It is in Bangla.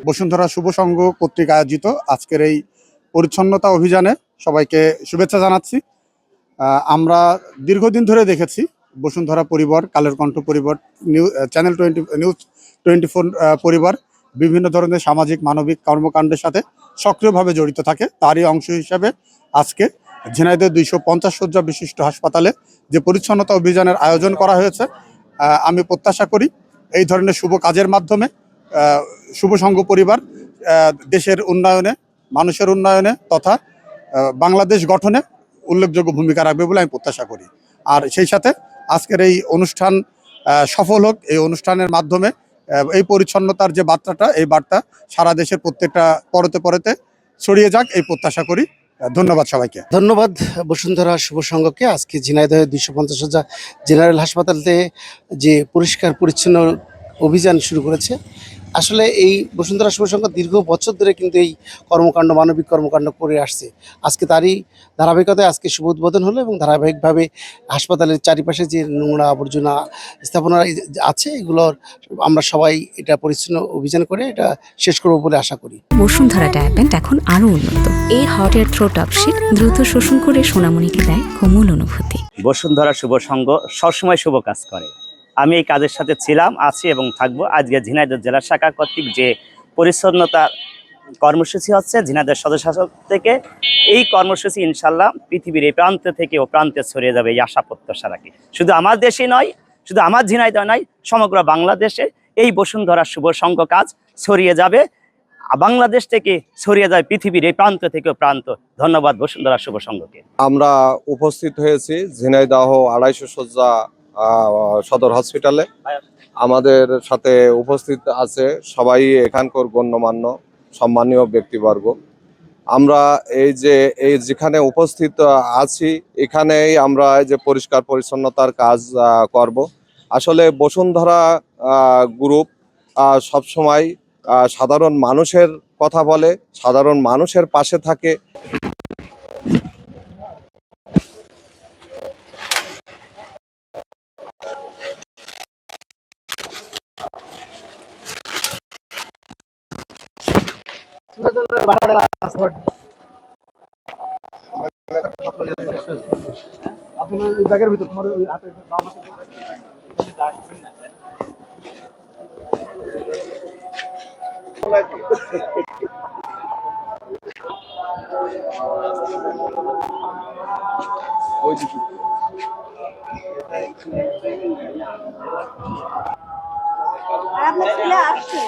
বসুন্ধরা শুভ সংঘ কর্তৃক আয়োজিত আজকের এই পরিচ্ছন্নতা অভিযানে সবাইকে শুভেচ্ছা জানাচ্ছি। আমরা দীর্ঘদিন ধরে দেখেছি বসুন্ধরা পরিবার, কালের কণ্ঠ পরিবার, চ্যানেল 20 নিউজ 24 পরিবার বিভিন্ন ধরনের সামাজিক মানবিক কর্মকাণ্ডের সাথে সক্রিয়ভাবে জড়িত থাকে। তারই অংশ হিসেবে আজকে ঝিনাইদহ 250 শয্যা বিশিষ্ট হাসপাতালে যে পরিচ্ছন্নতা অভিযানের আয়োজন করা হয়েছে, আমি প্রত্যাশা করি এই ধরনের শুভ কাজের মাধ্যমে শুভ সংঘ পরিবার দেশের উন্নয়নে, মানুষের উন্নয়নে তথা বাংলাদেশ গঠনে উল্লেখযোগ্য ভূমিকা রাখবে বলে আমি প্রত্যাশা করি। আর সেই সাথে আজকের এই অনুষ্ঠান সফল হোক, এই অনুষ্ঠানের মাধ্যমে এই পরিচ্ছন্নতার যে বার্তাটা, এই বার্তা সারা দেশের প্রত্যেকটা পরতে পরতে ছড়িয়ে যাক এই প্রত্যাশা করি। ধন্যবাদ সবাইকে। ধন্যবাদ বসুন্ধরা শুভ সংঘকে। আজকে ঝিনাইদহে 250 শয্যা জেনারেল হাসপাতালে যে পরিষ্কার পরিচ্ছন্ন অভিযান শুরু করেছে, আসলে এই বসুন্ধরা শুভ সংঘ দীর্ঘ বছর ধরে কিন্তু এই কর্মকাণ্ড, মানবিক কর্মকাণ্ড করে আসছে। আজকে তারই ধারাবাহিকতায় আজকে শুভ উদ্বোধন হলো এবং ধারাবাহিকভাবে হাসপাতালের চারিপাশে যে নোংরা আবর্জনা স্থাপনা আছে, এগুলোর আমরা সবাই এটা পরিচ্ছন্ন অভিযান করে এটা শেষ করব বলে আশা করি। বসুন্ধরা ট্যাবলেট এখন আরো উন্নত। এই হট এয়ার থ্রো টপশিট দ্রুত শোষণ করে সোনামণিকে দেয় কোমল অনুভূতি। বসুন্ধরা শুভ সংঘ সবসময় শুভ কাজ করে। আমি এই কাজের সাথে ছিলাম, আছি এবং থাকবো। আজকে ঝিনাইদহ জেলা শাখা কর্তৃক যে পরিচ্ছন্নতা কর্মসূচি হচ্ছে ঝিনাইদহ সদর শাসক থেকে, এই কর্মসূচি ইনশাল্লাহ পৃথিবীর এই প্রান্ত থেকে ও প্রান্তে ছড়িয়ে যাবে এই আশা প্রত্যাশা রাখি। শুধু আমার দেশে নয়, শুধু আমার ঝিনাইদহ নয়, সমগ্র বাংলাদেশে এই বসুন্ধরা শুভ সংঘ কাজ ছড়িয়ে যাবে, বাংলাদেশ থেকে ছড়িয়ে যায় পৃথিবীর এই প্রান্ত থেকে প্রান্ত। ধন্যবাদ বসুন্ধরা শুভ সংঘকে। আমরা উপস্থিত হয়েছি ঝিনাইদহ 250 শয্যা সদর হসপিটালে। আমাদের সাথে উপস্থিত আছে সবাই এখানকার গণ্যমান্য সম্মানীয় ব্যক্তিবর্গ। আমরা এই যেখানে উপস্থিত আছি, এখানেই আমরা যে পরিষ্কার পরিচ্ছন্নতার কাজ করব। আসলে বসুন্ধরা গ্রুপ সবসময় সাধারণ মানুষের কথা বলে, সাধারণ মানুষের পাশে থাকে। ব্যাগের ভিতর তোমার ওই হাতে আপনার ছেলে আসছে।